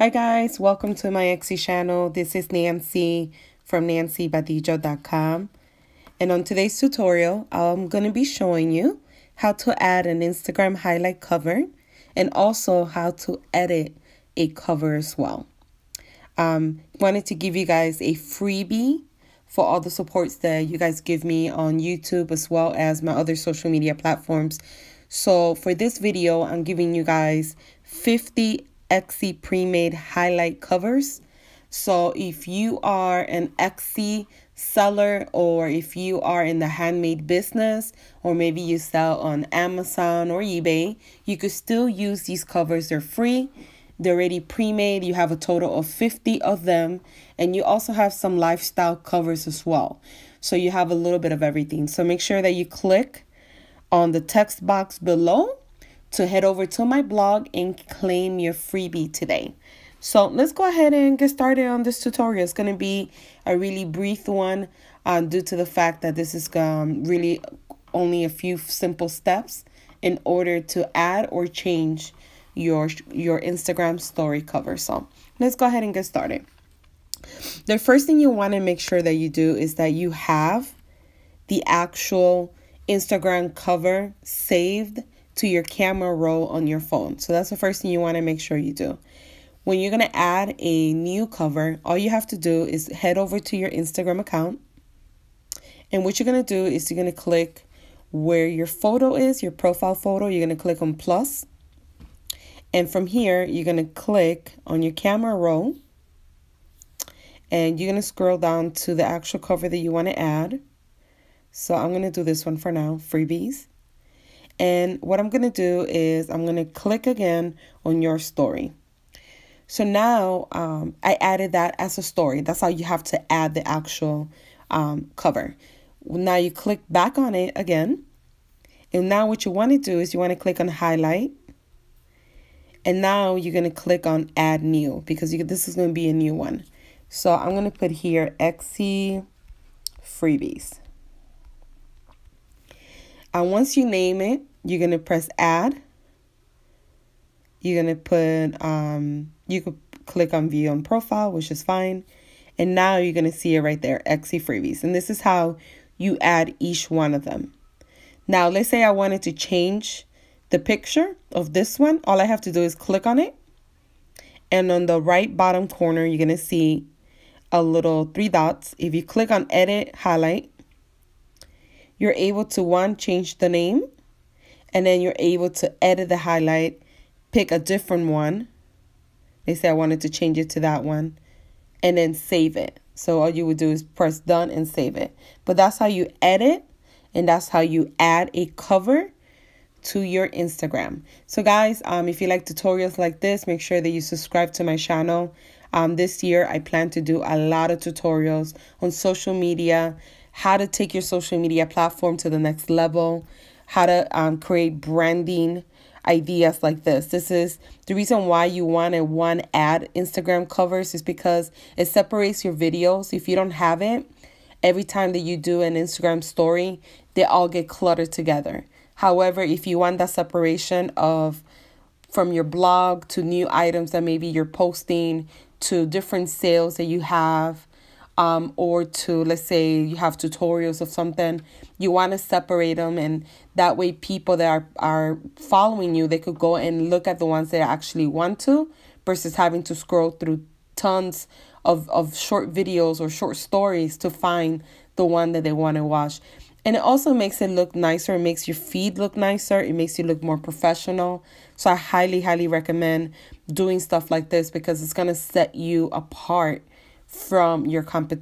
Hi guys, welcome to my Etsy channel. This is Nancy from nancybadillo.com. And on today's tutorial, I'm going to be showing you how to add an Instagram highlight cover and also how to edit a cover as well. Wanted to give you guys a freebie for all the supports that you guys give me on YouTube as well as my other social media platforms. So for this video, I'm giving you guys 50 Etsy pre-made highlight covers. So if you are an Etsy seller, or if you are in the handmade business, or maybe you sell on Amazon or eBay, you could still use these covers. They're free. They're already pre-made. You have a total of 50 of them. And you also have some lifestyle covers as well. So you have a little bit of everything. So make sure that you click on the text box below to head over to my blog and claim your freebie today. So let's go ahead and get started on this tutorial. It's going to be a really brief one due to the fact that this is really only a few simple steps in order to add or change your Instagram story cover. So let's go ahead and get started. The first thing you want to make sure that you do is that you have the actual Instagram cover saved to your camera roll on your phone. So that's the first thing you want to make sure you do. When you're going to add a new cover, all you have to do is head over to your Instagram account. And what you're going to do is you're going to click where your photo is, your profile photo. You're going to click on plus. And from here, you're going to click on your camera roll. And you're going to scroll down to the actual cover that you want to add. So I'm going to do this one for now, freebies. And what I'm going to do is I'm going to click again on your story. So now I added that as a story. That's how you have to add the actual cover. Now you click back on it again. And now what you want to do is you want to click on highlight. And now you're going to click on add new because this is going to be a new one. So I'm going to put here Etsy freebies. And once you name it, you're going to press add. You're going to put, you could click on view on profile, which is fine. And now you're going to see it right there, Etsy freebies. And this is how you add each one of them. Now, let's say I wanted to change the picture of this one. All I have to do is click on it. And on the right bottom corner, you're going to see a little 3 dots. If you click on edit, highlight, you're able to change the name, and then you're able to edit the highlight, pick a different one. They say I wanted to change it to that one, and then save it. So all you would do is press done and save it. But that's how you edit, and that's how you add a cover to your Instagram. So guys, if you like tutorials like this, make sure that you subscribe to my channel. This year, I plan to do a lot of tutorials on social media, how to take your social media platform to the next level, how to create branding ideas like this. This is the reason why you want to add Instagram covers, is because it separates your videos. If you don't have it, every time that you do an Instagram story, they all get cluttered together. However, if you want that separation from your blog to new items that maybe you're posting, to different sales that you have, or to, let's say you have tutorials of something, you want to separate them, and that way people that are following you, they could go and look at the ones they actually want to, versus having to scroll through tons of short videos or short stories to find the one that they want to watch. And it also makes it look nicer. It makes your feed look nicer. It makes you look more professional. So I highly, highly recommend doing stuff like this because it's going to set you apart from your competition.